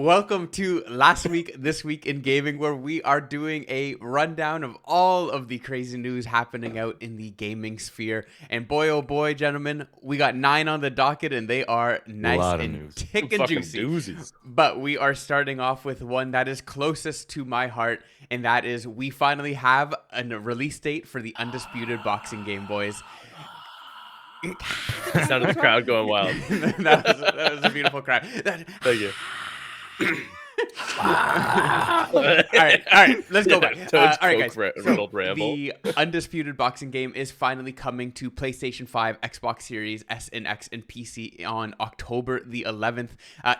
Welcome to Last Week, This Week in Gaming, where we are doing a rundown of all of the crazy news happening out in the gaming sphere. And boy, oh boy, gentlemen, we got 9 on the docket, and they are nice and thick and juicy. Doozies. But we are starting off with one that is closest to my heart, and that is we finally have a release date for the Undisputed boxing game, boys. Sound of the crowd going wild. that was a beautiful cry. Thank you. all right, let's go back. All right, guys. So the Undisputed boxing game is finally coming to PlayStation 5, Xbox Series S and X, and PC on October the 11th.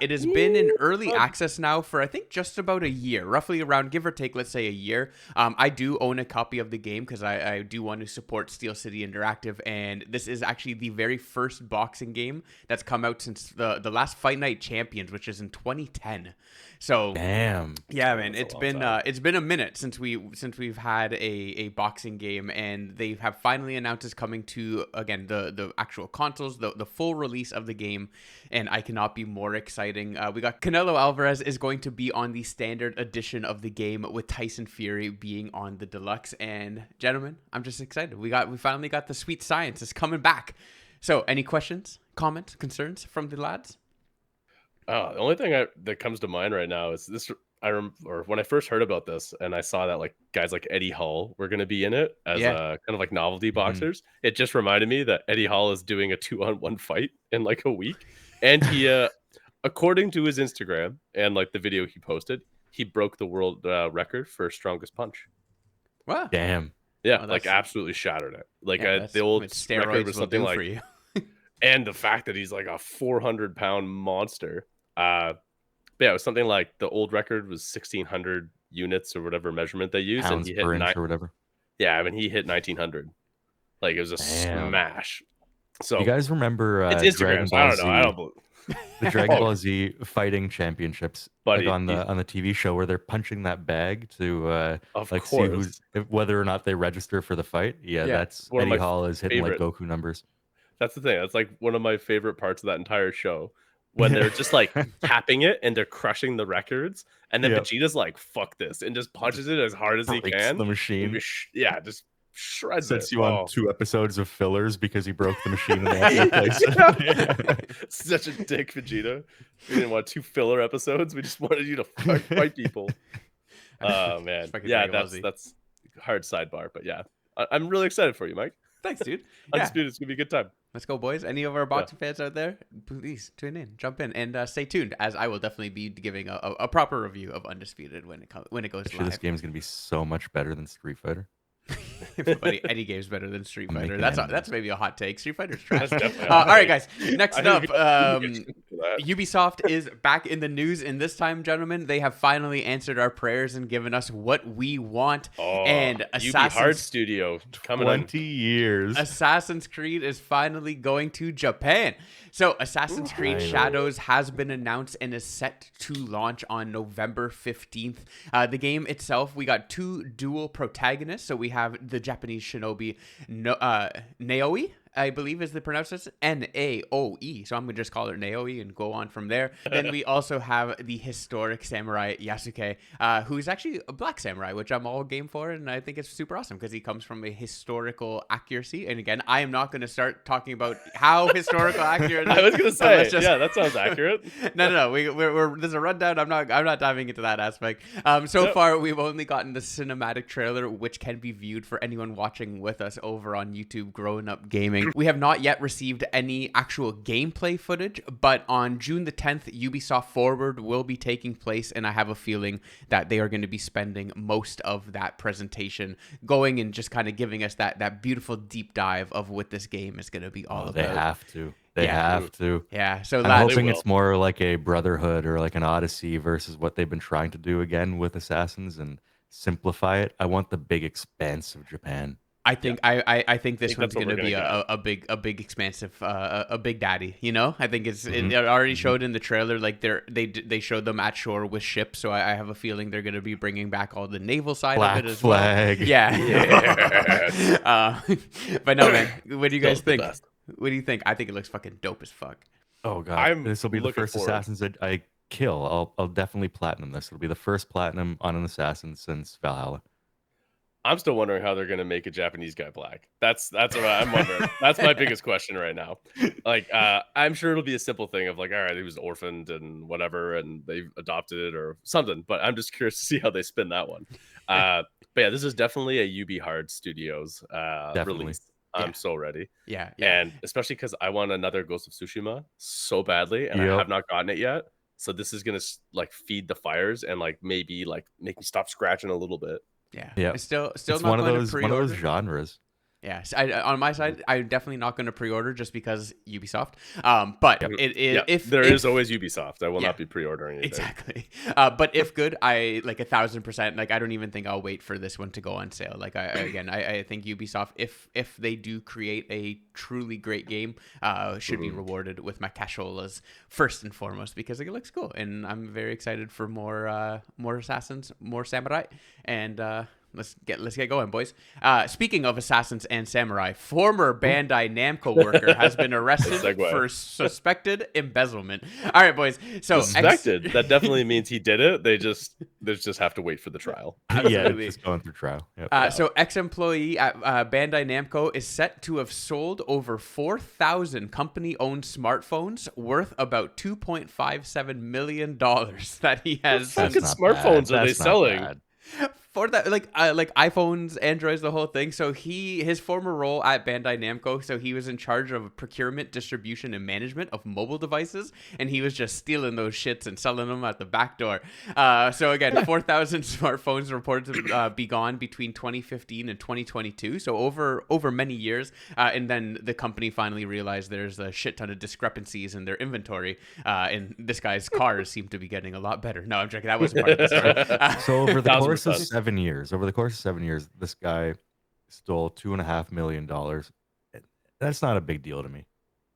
It has been in early access now for, I think, just about a year, roughly around, give or take, let's say a year. I do own a copy of the game because I do want to support Steel City Interactive, and this is actually the very first boxing game that's come out since the last Fight Night Champions, which is in 2010. So damn, yeah, man, it's been a minute since we've had a boxing game, and they have finally announced it's coming to, again, the actual consoles, the full release of the game, and I cannot be more exciting. We got Canelo Alvarez is going to be on the standard edition of the game, with Tyson Fury being on the deluxe. And gentlemen, I'm just excited. We finally got the sweet science. It's coming back. So, any questions, comments, concerns from the lads? The only thing that comes to mind right now is this. Or when I first heard about this and I saw that like guys like Eddie Hall were going to be in it as kind of like novelty boxers, it just reminded me that Eddie Hall is doing a 2-on-1 fight in like a week, and he, according to his Instagram and like the video he posted, he broke the world record for strongest punch. Wow! Damn! Yeah, like absolutely shattered it. Like the old record was something like. For you. And the fact that he's like a 400-pound monster. Yeah, it was something like the old record was 1,600 units or whatever measurement they used, pounds and he hit per inch or whatever. Yeah, I mean he hit 1,900. Like it was a smash. So you guys remember it's Instagram? So I don't know. I don't believe the Dragon Ball Z fighting championships, buddy, like on the TV show where they're punching that bag to see whether or not they register for the fight. Yeah, that's Eddie Hall is hitting like Goku numbers. That's the thing. That's like one of my favorite parts of that entire show. When they're just like tapping it and they're crushing the records, and then Vegeta's like, "Fuck this," and just punches it as hard as he can. The machine, just shreds it. Sets you on 2 episodes of fillers because he broke the machine in the place. Such a dick, Vegeta. We didn't want 2 filler episodes. We just wanted you to fight people. Oh man, yeah, that's hard sidebar, but yeah, I'm really excited for you, Mike. Thanks, dude. Undisputed, it's gonna be a good time. Let's go, boys. Any of our boxing fans out there, please tune in, jump in, and stay tuned, as I will definitely be giving a proper review of Undisputed when it goes live. This game is gonna be so much better than Street Fighter. Everybody, any game's better than Street Fighter. That's maybe a hot take. Street Fighter's trash. All right, guys. Next up, Ubisoft is back in the news, and this time, gentlemen, they have finally answered our prayers and given us what we want. And Hard Studio coming 20 years. Assassin's Creed is finally going to Japan. So Assassin's Creed Shadows has been announced and is set to launch on November 15th. The game itself, we got 2 dual protagonists. So we have the Japanese shinobi Naoi, I believe is the pronunciation, Naoe. So I'm going to just call her Naoe and go on from there. Then we also have the historic samurai Yasuke, who's actually a black samurai, which I'm all game for, and I think it's super awesome because he comes from a historical accuracy. And again, I am not going to start talking about how historical accurate. I was going to say, yeah, that sounds accurate. No. We're there's a rundown. I'm not diving into that aspect. So far, we've only gotten the cinematic trailer, which can be viewed for anyone watching with us over on YouTube, Growing Up Gaming. We have not yet received any actual gameplay footage, but on June the 10th, Ubisoft Forward will be taking place, and I have a feeling that they are going to be spending most of that presentation going and just kind of giving us that beautiful deep dive of what this game is going to be all about. They have to. They have to. Yeah. So I'm hoping it's more like a Brotherhood or like an Odyssey versus what they've been trying to do again with Assassins and simplify it. I want the big expanse of Japan. I think this one's going to be a big expansive a big daddy, you know. I think it already showed in the trailer, like they showed them at shore with ships, so I have a feeling they're going to be bringing back all the naval side of it as flag. Well. Yeah. But no, man, what do you guys think? What do you think? I think it looks fucking dope as fuck. Oh god, this will be the first Assassins that I kill. I'll definitely platinum this. It'll be the first platinum on an assassin since Valhalla. I'm still wondering how they're gonna make a Japanese guy black. That's what I'm wondering. That's my biggest question right now. Like, I'm sure it'll be a simple thing of like, all right, he was orphaned and whatever, and they've adopted it or something. But I'm just curious to see how they spin that one. But yeah, this is definitely a UB Hard Studios release. I'm so ready. Yeah. And especially because I want another Ghost of Tsushima so badly, and I have not gotten it yet. So this is gonna like feed the fires and like maybe like make me stop scratching a little bit. Yeah. Yeah. Still It's not one of going those to pre-order. one of those genres. Yeah, on my side, I'm definitely not going to pre-order just because Ubisoft. But if there is always Ubisoft, I will not be pre-ordering anything. Exactly. But if good, I like 1,000%. Like I don't even think I'll wait for this one to go on sale. Like I think Ubisoft, if they do create a truly great game, should be rewarded with my casholas first and foremost because it looks cool, and I'm very excited for more assassins, more samurai, and. Let's get going, boys. Speaking of assassins and samurai, former Bandai Namco worker has been arrested for suspected embezzlement. All right, boys. So suspected. That definitely means he did it. They just have to wait for the trial. Absolutely. Yeah, it's just going through trial. Yep. So ex-employee at Bandai Namco is set to have sold over 4,000 company-owned smartphones worth about $2.57 million that he has. What fucking smartphones are they selling? Bad. For that, like iPhones, Androids, the whole thing. So his former role at Bandai Namco, so he was in charge of procurement, distribution, and management of mobile devices, and he was just stealing those shits and selling them at the back door. So again, 4,000 smartphones reported to be gone between 2015 and 2022. So over many years, and then the company finally realized there's a shit ton of discrepancies in their inventory, and this guy's cars seem to be getting a lot better. No, I'm joking. That wasn't part of the story. So over the course of 7 years, this guy stole $2.5 million. That's not a big deal to me.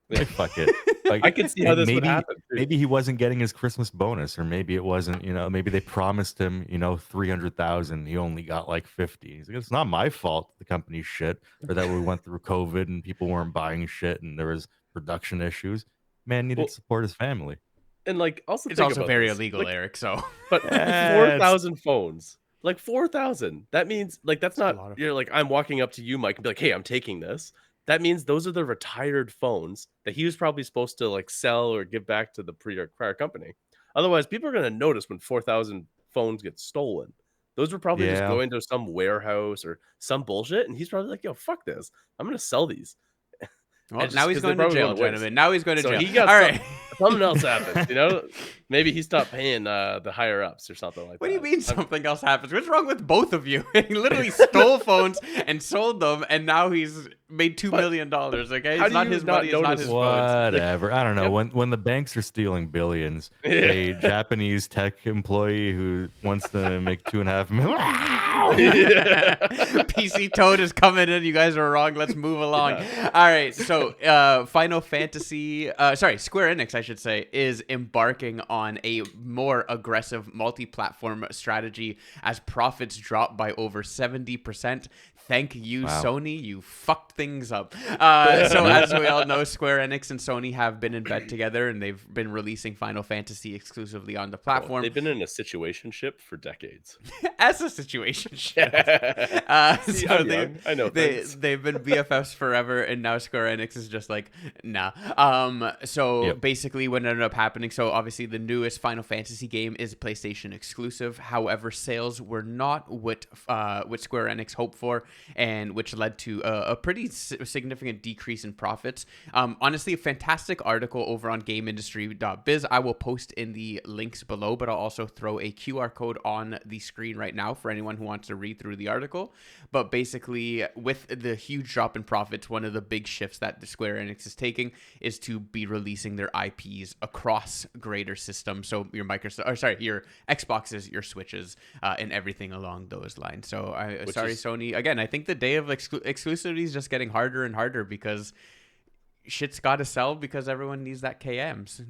Like, fuck it. Like, I can see how this would happen. Maybe he wasn't getting his Christmas bonus, or maybe it wasn't. Maybe they promised him, 300,000. He only got like 50. He's like, it's not my fault the company's shit, or that we went through COVID and people weren't buying shit and there was production issues. Man needed to support his family. And like, also it's also very illegal, like, Eric. So, but 4,000 phones. Like 4,000. That means like that's not. You're like, I'm walking up to you, Mike, and be like, hey, I'm taking this. That means those are the retired phones that he was probably supposed to like sell or give back to the prior company. Otherwise, people are gonna notice when 4,000 phones get stolen. Those were probably just going to some warehouse or some bullshit, and he's probably like, yo, fuck this. I'm gonna sell these. Well, now he's going to jail, gentlemen. Now he's going to jail. He got all right. Something else happened, Maybe he stopped paying the higher ups or something like that. What do you mean something else happens? What's wrong with both of you? He literally stole phones and sold them, and now he's made $2 million. Okay, it's not his money. It's not his phones. Whatever. I don't know. When the banks are stealing billions, a Japanese tech employee who wants to make $2.5 million. PC Toad is coming in. You guys are wrong. Let's move along. All right. So, Square Enix, I should say, is embarking on a more aggressive multi-platform strategy as profits drop by over 70%. Thank you, Sony. You fucked things up. So as we all know, Square Enix and Sony have been in bed together, and they've been releasing Final Fantasy exclusively on the platform. They've been in a situationship for decades. As a situationship. I know they've been BFFs forever, and now Square Enix is just like, nah. Basically what ended up happening, so obviously the newest Final Fantasy game is PlayStation exclusive. However, sales were not what Square Enix hoped for, and which led to a pretty significant decrease in profits. Honestly, a fantastic article over on GameIndustry.biz. I will post in the links below, but I'll also throw a QR code on the screen right now for anyone who wants to read through the article. But basically, with the huge drop in profits, one of the big shifts that the Square Enix is taking is to be releasing their IPs across greater systems. So your your Xboxes, your Switches, and everything along those lines. So Sony. Again, I think the day of exclusivity is just getting harder and harder because shit's got to sell because everyone needs that KMs.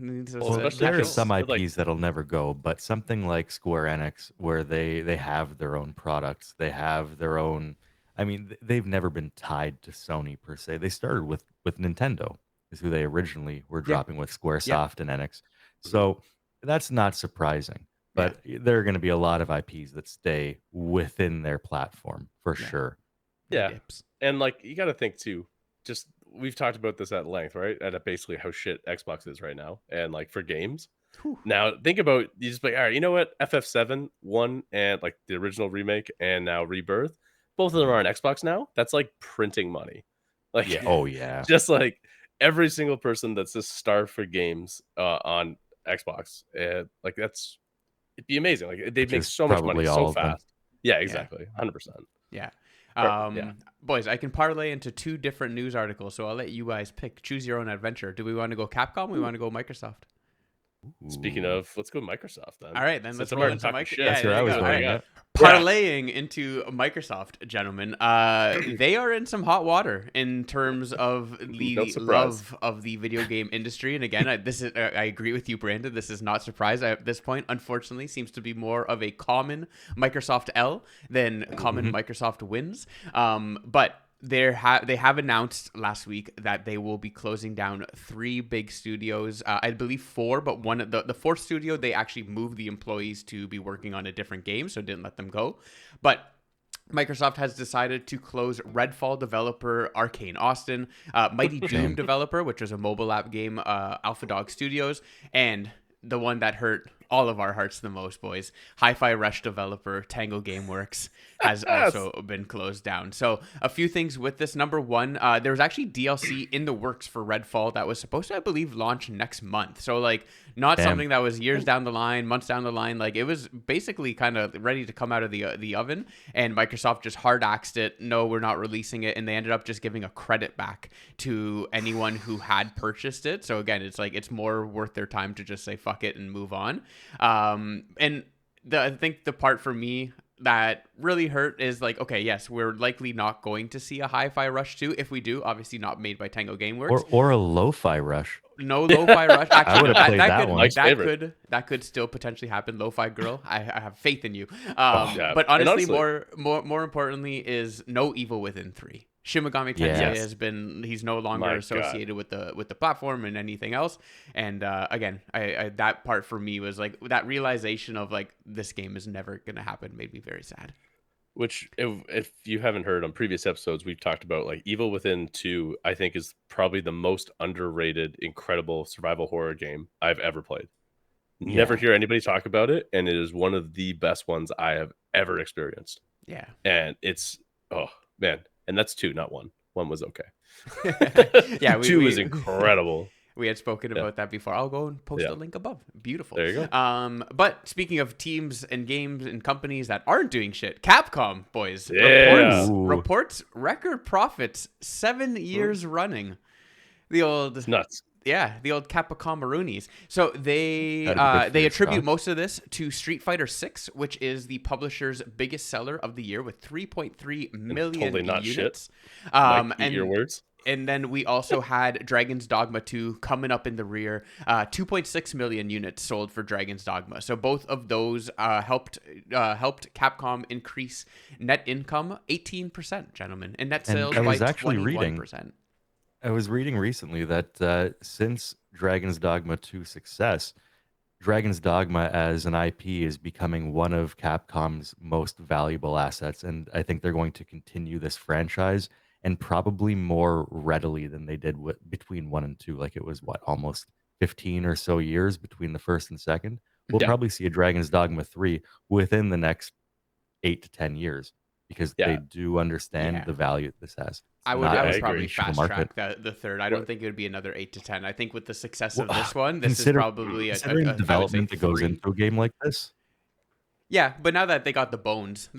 There are some IPs that'll never go, but something like Square Enix, where they have their own products, they have their own. I mean, they've never been tied to Sony per se. They started with Nintendo, is who they originally were dropping with, Squaresoft and Enix. So That's not surprising. But there are going to be a lot of IPs that stay within their platform for sure. Yeah. Dips. And like you got to think too, just we've talked about this at length, right? At basically how shit Xbox is right now. And like for games. Whew. Now think about you just like, all right, you know what? FF7, 1 and like the original remake and now Rebirth, both of them are on Xbox now. That's like printing money. Like Oh yeah. just like every single person that's just starved for games on Xbox. Like it'd be amazing. Like they'd make so much money so fast. Yeah, exactly. 100%. Yeah. Yeah. Boys, I can parlay into 2 different news articles, so I'll let you guys pick. Choose your own adventure. Do we want to go Capcom? Or we want to go Microsoft? Speaking of, let's go Microsoft then. All right, then let's roll into Microsoft. Yeah, that's where I was going. Right. Parlaying into Microsoft, gentlemen. They are in some hot water in terms of the love of the video game industry. And again, I agree with you, Brandon. This is not surprise at this point. Unfortunately, seems to be more of a common Microsoft L than common Microsoft wins. But they have announced last week that they will be closing down 3 big studios. I believe 4, but one of the 4th studio, they actually moved the employees to be working on a different game, so didn't let them go. But Microsoft has decided to close Redfall developer Arcane Austin, Mighty Doom developer, which was a mobile app game, Alpha Dog Studios, and the one that hurt all of our hearts the most, boys, Hi-Fi Rush developer Tango Gameworks has also been closed down. So a few things with this. Number one, there was actually DLC in the works for Redfall that was supposed to, I believe, launch next month. So like not something that was years down the line, months down the line. Like it was basically kind of ready to come out of the oven, and Microsoft just hard axed it. No, we're not releasing it, and they ended up just giving a credit back to anyone who had purchased it. So again, it's like it's more worth their time to just say fuck it and move on. And I think the part for me that really hurt is like, okay, yes, we're likely not going to see a Hi-Fi Rush 2. If we do, obviously not made by Tango Gameworks. Or a Lo-Fi Rush. No Lo-Fi Rush. Actually, I would have played that one. That could still potentially happen. Lo-Fi Girl, I have faith in you. Yeah. But honestly, more importantly is no Evil Within 3. Shin Megami Tensei has been, he's no longer associated with the platform and anything else. And again, I that part for me was like that realization of like this game is never gonna happen made me very sad. Which if you haven't heard on previous episodes, we've talked about like Evil Within 2, I think is probably the most underrated, incredible survival horror game I've ever played. Never hear anybody talk about it, and it is one of the best ones I have ever experienced. Yeah. And it's, oh man. And that's 2, not 1. 1 was okay. 2 is incredible. We had spoken about that before. I'll go and post a link above. Beautiful. There you go. But speaking of teams and games and companies that aren't doing shit, Capcom, boys, reports record profits 7 years running. The old nuts. Yeah, the old Capcom-a-roonies. So they attribute most of this to Street Fighter 6, which is the publisher's biggest seller of the year with 3.3 million totally not units. Shit. And your words. And then we also had Dragon's Dogma 2 coming up in the rear. 2.6 million units sold for Dragon's Dogma. So both of those helped Capcom increase net income 18%, gentlemen, and net sales by 21%. I was reading recently that since Dragon's Dogma 2 success, Dragon's Dogma as an IP is becoming one of Capcom's most valuable assets, and I think they're going to continue this franchise, and probably more readily than they did between 1 and 2. Like it was almost 15 or so years between the first and second. We'll probably see a Dragon's Dogma 3 within the next 8 to 10 years. Because they do understand the value this has. I would probably fast track the third. I don't think it would be another 8 to 10. I think with the success of this one, this is probably a development that goes into a game like this. Yeah, but now that they got the bones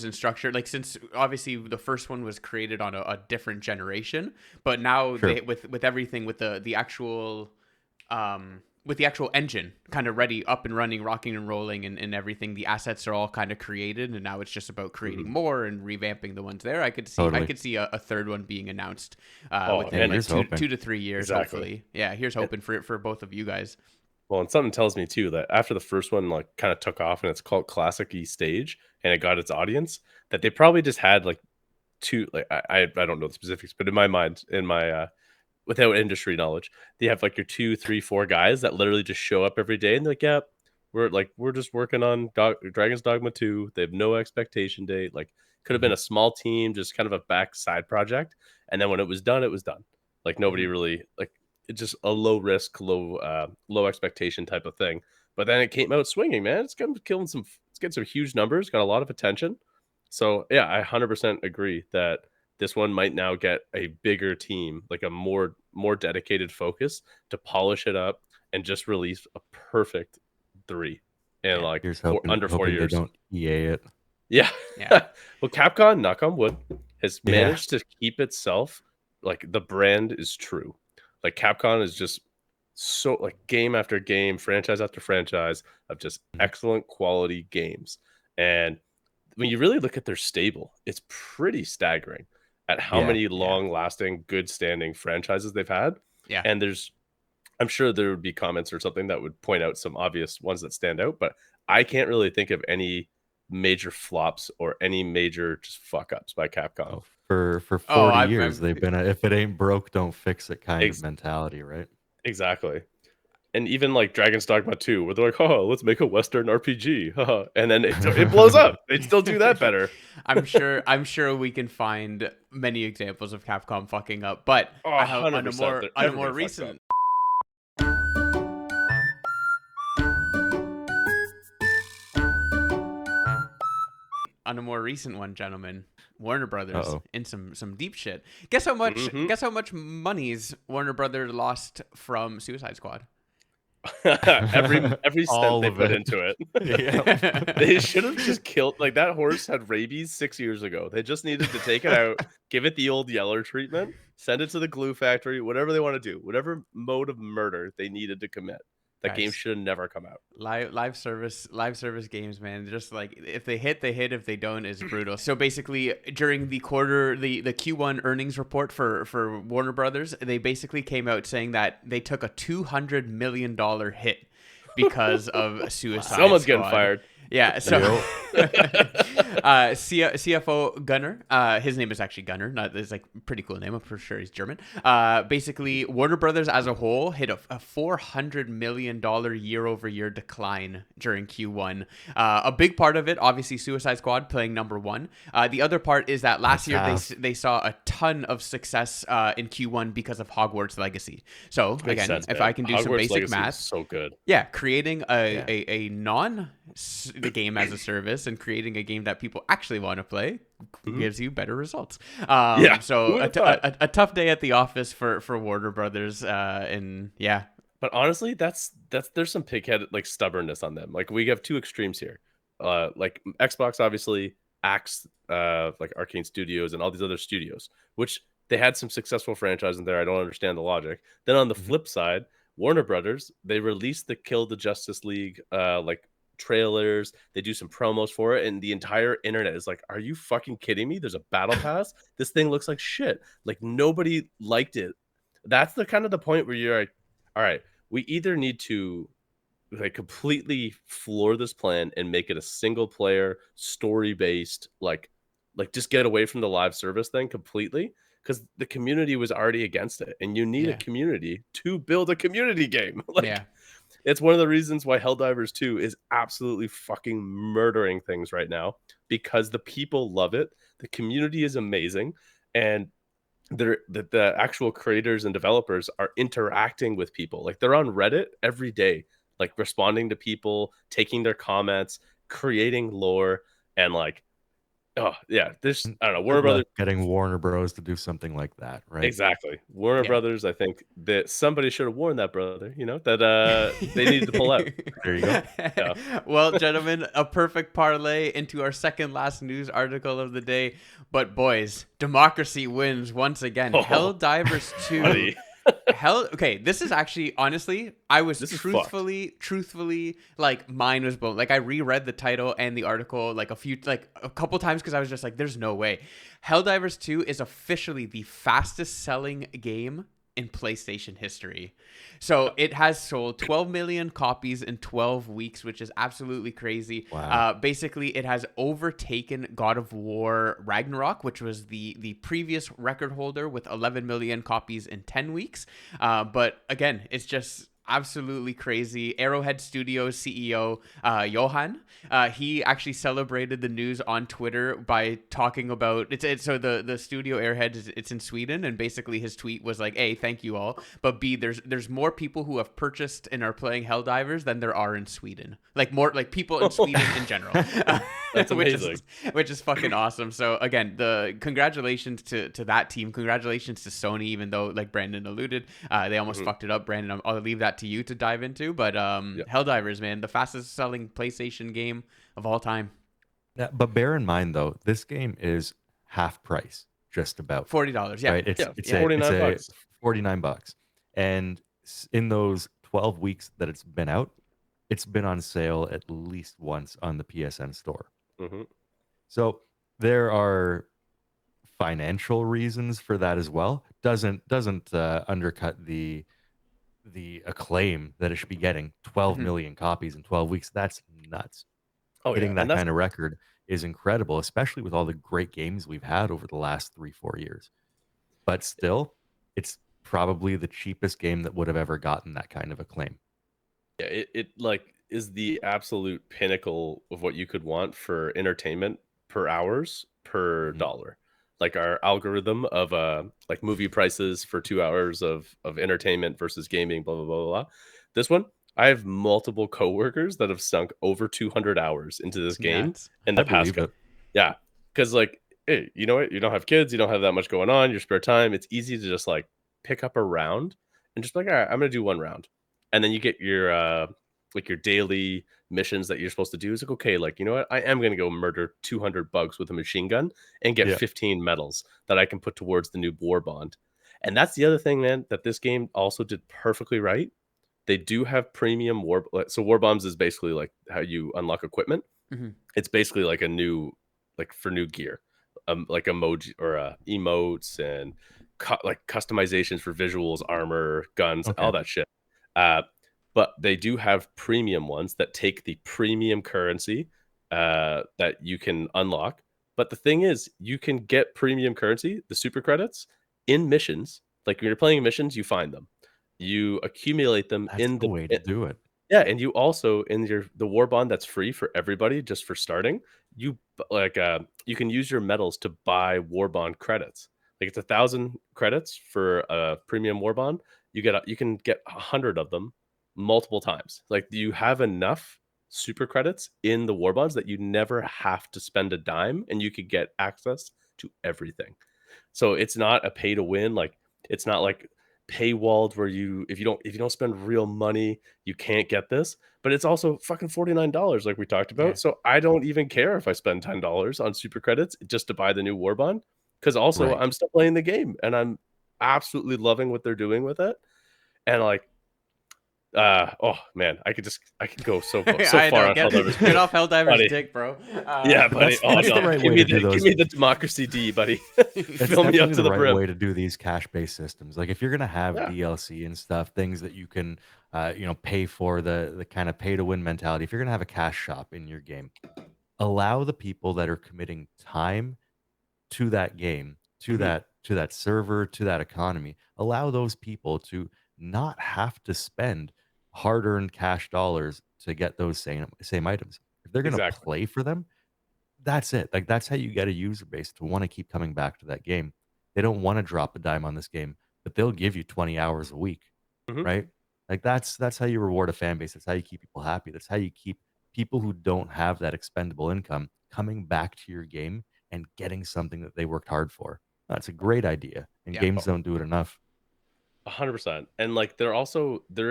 in structure. Like since obviously the first one was created on a different generation, but now they, with everything with the actual. With the actual engine kind of ready, up and running, rocking and rolling, and everything, the assets are all kind of created, and now it's just about creating more and revamping the ones there. I could see a third one being announced within like 2 to 3 years, hopefully. Yeah, here's hoping for both of you guys. Well, and something tells me too that after the first one like kind of took off and it's called classic-y stage and it got its audience, that they probably just had like two, like I don't know the specifics, but in my mind, without industry knowledge. They have like your 2, 3, 4 guys that literally just show up every day and they're like, yeah, we're just working on Dragon's Dogma 2. They have no expectation date. Like could have been a small team, just kind of a backside project. And then when it was done, it was done. Like nobody really like it's just a low risk, low expectation type of thing. But then it came out swinging, man. It's getting some huge numbers, got a lot of attention. So yeah, I 100% agree that this one might now get a bigger team, like a more dedicated focus to polish it up and just release a perfect 3 in like under 4 years. They don't EA it. Yeah. Well, Capcom, knock on wood, has managed to keep itself like the brand is true. Like Capcom is just so like game after game, franchise after franchise of just excellent quality games. And when you really look at their stable, it's pretty staggering at how many long-lasting, good-standing franchises they've had. Yeah. And I'm sure there would be comments or something that would point out some obvious ones that stand out, but I can't really think of any major flops or any major just fuck-ups by Capcom. For 40 years, they've been if it ain't broke, don't fix it kind of mentality, right? Exactly. And even like Dragon's Dogma 2, where they're like, oh, let's make a Western RPG. And then it blows up. They still do that better. I'm sure we can find many examples of Capcom fucking up. But on a more recent... On a more recent one, gentlemen, Warner Brothers in some deep shit. Guess how much monies Warner Brothers lost from Suicide Squad? every cent they put into it. They should have just killed, like, that horse had rabies 6 years ago. They just needed to take it out, give it the old Yeller treatment, send it to the glue factory, whatever they want to do, whatever mode of murder they needed to commit. That game should have never come out. Live service games, man. Just like if they hit, they hit. If they don't, it's brutal. So basically, during the Q1 earnings report for Warner Brothers, they basically came out saying that they took a $200 million hit because of Suicide Someone's Squad. Getting fired. Yeah, so CFO Gunnar, his name is actually Gunnar. It's like a pretty cool name. I'm pretty sure he's German. Basically, Warner Brothers as a whole hit a $400 million year-over-year decline during Q1. A big part of it, obviously, Suicide Squad playing number one. The other part is that last year they saw a ton of success in Q1 because of Hogwarts Legacy. So again, if I can do some basic math, so good. Yeah, creating a the game as a service and creating a game that people actually want to play gives you better results. So a tough day at the office for Warner Brothers, and yeah. But honestly, that's there's some pigheaded like stubbornness on them. Like we have two extremes here. Like Xbox obviously acts like Arcane Studios and all these other studios, which they had some successful franchises in there. I don't understand the logic. Then on the flip side, Warner Brothers, they released the Kill the Justice League like trailers, they do some promos for it, and the entire internet is like, are you fucking kidding me? There's a battle pass. This thing looks like shit. Like nobody liked it. That's the kind of the point where you're like, all right, we either need to like completely floor this plan and make it a single player story based, like just get away from the live service thing completely, because the community was already against it, and you need a community to build a community game. It's one of the reasons why Helldivers 2 is absolutely fucking murdering things right now, because the people love it. The community is amazing. And the actual creators and developers are interacting with people. Like they're on Reddit every day, like responding to people, taking their comments, creating lore, and like, oh yeah, this I don't know. Warner Brothers getting Warner Bros to do something like that, right? Exactly. Warner Brothers. I think that somebody should have warned that brother. You know that they needed to pull out. There you go. Yeah. Well, gentlemen, a perfect parlay into our second last news article of the day. But boys, democracy wins once again. Helldivers 2. Okay, this is actually, honestly, I was truthfully, like, mine was blown. Like, I reread the title and the article like a couple times because I was just like, there's no way. Helldivers 2 is officially the fastest selling game in PlayStation history. So it has sold 12 million copies in 12 weeks, which is absolutely crazy. Wow. Basically, it has overtaken God of War Ragnarok, which was the previous record holder with 11 million copies in 10 weeks. But again, it's just absolutely crazy. Arrowhead Studios CEO Johan, he actually celebrated the news on Twitter by talking about it's so the studio Arrowhead it's in Sweden, and basically his tweet was like, "A, thank you all, but B, there's more people who have purchased and are playing Helldivers than there are in Sweden. Like more like people in Sweden in general." That's amazing. which is fucking awesome. So again, the congratulations to that team. Congratulations to Sony, even though like Brandon alluded, they almost fucked it up. Brandon, I'll leave that to you to dive into. But Helldivers, man, the fastest selling PlayStation game of all time. Yeah, but bear in mind though, this game is half price, just about $40. Yeah, right. It's $49. 49 bucks, and in those 12 weeks that it's been out, it's been on sale at least once on the PSN store. So there are financial reasons for that as well. Doesn't undercut the acclaim that it should be getting. 12 million copies in 12 weeks. That's nuts. Hitting that kind of record is incredible, especially with all the great games we've had over the last 3-4 years. But still, it's probably the cheapest game that would have ever gotten that kind of acclaim. Yeah, it like is the absolute pinnacle of what you could want for entertainment per hours per dollar. Like our algorithm of like movie prices for 2 hours of entertainment versus gaming, blah blah blah blah. This one, I have multiple coworkers that have sunk over 200 hours into this game in the past. Yeah, because like, hey, you know what? You don't have kids, you don't have that much going on. Your spare time, it's easy to just like pick up a round and just be like, all right, I'm gonna do one round, and then you get your like your daily missions that you're supposed to do. Is like, okay, like, you know what? I am gonna go murder 200 bugs with a machine gun and get 15 medals that I can put towards the new war bond. And that's the other thing, man, that this game also did perfectly right. They do have premium so war bombs is basically like how you unlock equipment. It's basically like a new, like for new gear, like emoji or emotes and like customizations for visuals, armor, guns, all that shit. But they do have premium ones that take the premium currency that you can unlock. But the thing is, you can get premium currency, the super credits, in missions. Like when you're playing missions, you find them. You accumulate them in the the way to do it. Yeah, and you also in the war bond that's free for everybody just for starting. You like you can use your medals to buy war bond credits. Like it's 1,000 credits for a premium war bond. You can get 100 of them multiple times. Like you have enough super credits in the war bonds that you never have to spend a dime, and you could get access to everything. So it's not a pay to win. Like it's not like paywalled where if you don't spend real money, you can't get this. But it's also fucking $49 like we talked about. So I don't even care if I spend $10 on super credits just to buy the new war bond, because also I'm still playing the game and I'm absolutely loving what they're doing with it. And like oh man, I could go so far on Helldivers. Get off Helldivers dick, bro. Yeah, buddy. That's the right way to do those. Give me the democracy D, buddy. Fill me up to the right brim. Way to do these cash-based systems. Like if you're gonna have DLC and stuff, things that you can pay for, the kind of pay-to-win mentality. If you're gonna have a cash shop in your game, allow the people that are committing time to that game, to that server, to that economy, allow those people to not have to spend hard-earned cash dollars to get those same items. If they're going to play for them, that's it. Like that's how you get a user base to want to keep coming back to that game. They don't want to drop a dime on this game, but they'll give you 20 hours a week, right? Like that's how you reward a fan base. That's how you keep people happy. That's how you keep people who don't have that expendable income coming back to your game and getting something that they worked hard for. That's a great idea, and games don't do it enough. 100%. And like they're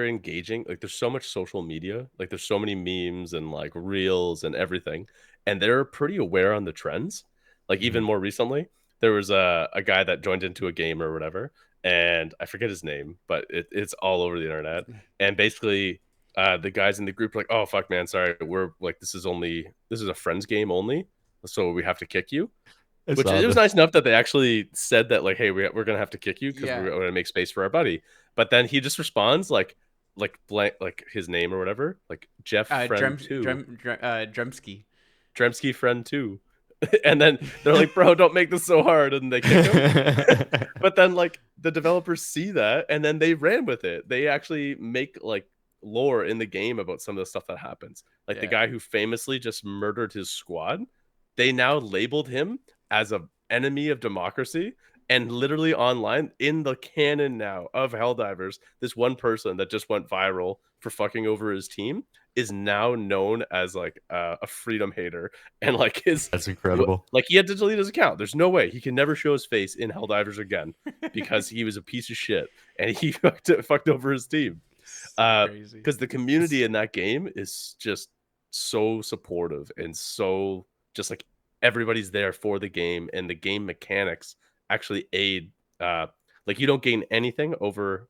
engaging. Like there's so much social media, like there's so many memes and like reels and everything, and they're pretty aware on the trends. Like even more recently, there was a guy that joined into a game or whatever, and I forget his name, but it's all over the internet. And basically the guys in the group are like, oh fuck man, sorry, we're like this is a friends game only, so we have to kick you. Which saw it was this. nice enough that they actually said that, like, hey, we're gonna have to kick you because Yeah. we're gonna make space for our buddy. But then he just responds like blank, like his name or whatever, like Jeff friend two, Dremsky. Dremsky friend two. And then they're like, bro, don't make this so hard, and they kick him. But then like the developers see that and then they ran with it. They actually make like lore in the game about some of the stuff that happens. Like the Yeah. guy who famously just murdered his squad, they now labeled him as a enemy of democracy. And literally online in the canon now of Helldivers, this one person that just went viral for fucking over his team is now known as like a freedom hater. And like That's incredible. like he had to delete his account. There's no way he can never show his face in Helldivers again because he was a piece of shit and he fucked over his team. Crazy. Because the community in that game is just so supportive and so just like everybody's there for the game, and the game mechanics actually aid. Like you don't gain anything over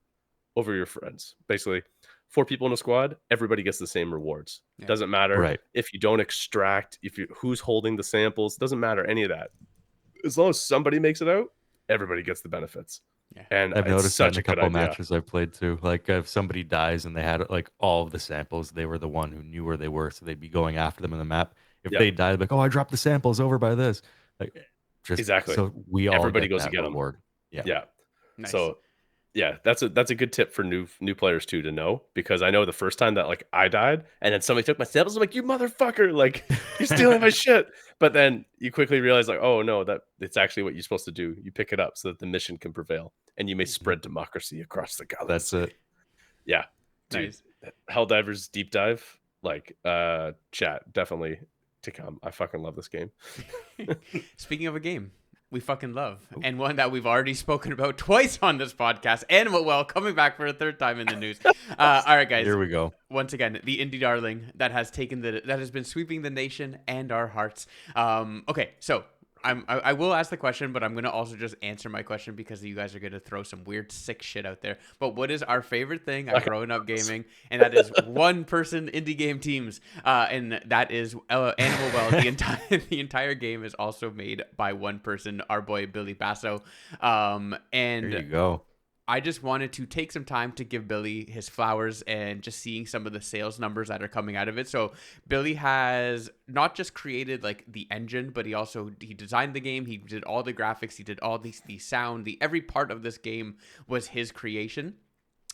your friends. Basically, 4 people in a squad, everybody gets the same rewards. Yeah. Doesn't matter Right. if you don't extract, who's holding the samples. Doesn't matter any of that. As long as somebody makes it out, everybody gets the benefits. Yeah. And I've it's noticed that such in a a good couple idea. matches I've played too. Like if somebody dies and they had like all of the samples, they were the one who knew where they were, so they'd be going after them in the map. If Yeah. they died, like, oh, I dropped the samples over by this. Like, just Exactly. so we all Everybody get goes that to get 'em. reward. Yeah. Nice. So yeah, that's a good tip for new players too to know, because I know the first time that like I died and then somebody took my samples, I'm like, you motherfucker, like you're stealing my shit. But then you quickly realize like, oh no, that it's actually what you're supposed to do. You pick it up so that the mission can prevail and you may spread democracy across the galaxy. That's it. Yeah, dude. Nice. Helldivers deep dive, like chat definitely to come. I fucking love this game. Speaking of a game we fucking love, and one that we've already spoken about twice on this podcast, Animal Well coming back for a third time in the news. All right, guys. Here we go. Once again, the indie darling that has been sweeping the nation and our hearts. Okay, so I will ask the question, but I'm going to also just answer my question because you guys are going to throw some weird, sick shit out there. But what is our favorite thing at growing up gaming? And that is one-person indie game teams. And that is Animal Well. The entire game is also made by one person, our boy Billy Basso. And There you go. I just wanted to take some time to give Billy his flowers and just seeing some of the sales numbers that are coming out of it. So Billy has not just created like the engine, but he designed the game. He did all the graphics. He did all the sound. Every part of this game was his creation.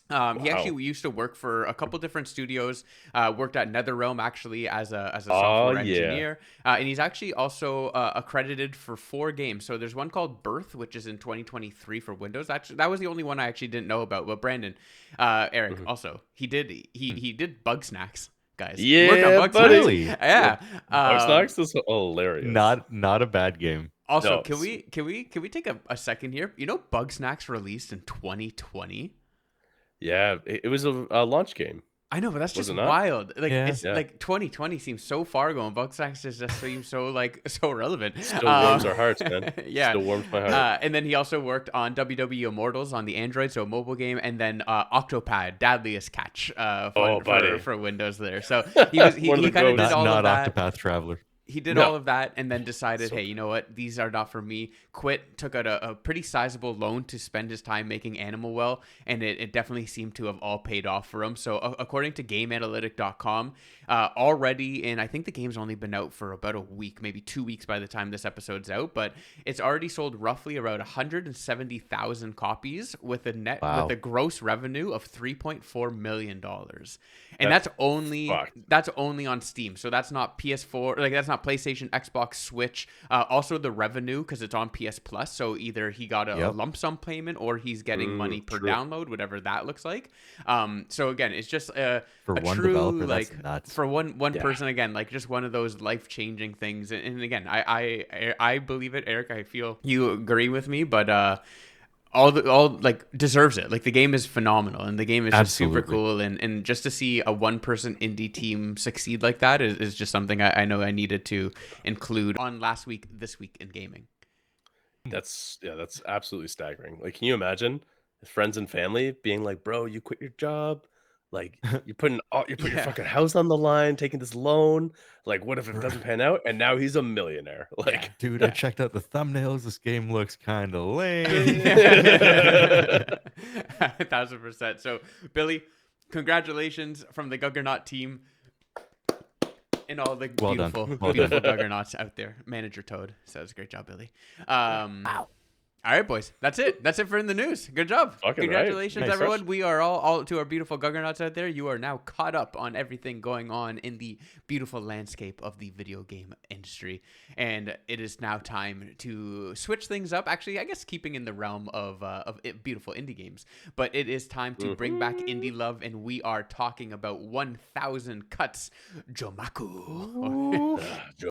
He actually used to work for a couple different studios, worked at NetherRealm actually as a software engineer. And he's actually also accredited for 4 games. So there's one called Birth, which is in 2023 for Windows. That was the only one I actually didn't know about. But Brandon, Eric, also, he did Bug Snacks. Guys, Yeah, worked on Bug buddy. Snacks. Yeah, Bugsnax is hilarious. Not a bad game. Also, No, can we take a second here? You know, Bug Snacks released in 2020. Yeah, it was a launch game. I know, but that's Was just it not? wild. Like Yeah. it's like 2020 seems so far going. Bugsnax just seems so relevant. Still warms our hearts, man. Yeah. Still warms my heart. And then he also worked on WW Immortals on the Android, so a mobile game, and then Octopad, Deadliest Catch for Windows there. So he One of kind the of did goats. all of Not that. Octopath Traveler. He did No. all of that and then decided, hey, you know what? These are not for me. Quit, took out a pretty sizable loan to spend his time making Animal Well, and it definitely seemed to have all paid off for him. So according to GameAnalytic.com, already, and I think the game's only been out for about a week, maybe 2 weeks by the time this episode's out, but it's already sold roughly around 170,000 copies with a gross revenue of $3.4 million. And that's only on Steam. So that's not PS4, like that's not PlayStation, Xbox, Switch. Also the revenue, because it's on PS Plus. So either he got a lump sum payment or he's getting money per download, whatever that looks like. So again, it's just for one true, developer, like, that's nuts. for one person, again, like just one of those life-changing things. And again, I believe it, Eric. I feel you agree with me, but all like deserves it. Like the game is phenomenal and the game is just super cool, and just to see a one-person indie team succeed like that is just something I know I needed to include on this week in gaming. That's absolutely staggering. Like, can you imagine friends and family being like, bro, you quit your job, Like you're putting your fucking house on the line, taking this loan. Like, what if it doesn't pan out? And now he's a millionaire. Like, dude, I checked out the thumbnails. This game looks kind of lame. 1000%. So, Billy, congratulations from the Guggernaut team and all the beautiful Guggernauts out there. Manager Toad says, "Great job, Billy." All right, boys. That's it. That's it for In the News. Good job. Fucking Congratulations, Nice. everyone. We are all to our beautiful Guggernauts out there. You are now caught up on everything going on in the beautiful landscape of the video game industry. And it is now time to switch things up. Actually, I guess keeping in the realm of beautiful indie games. But it is time to bring back indie love, and we are talking about 1,000 Cuts Jomaku.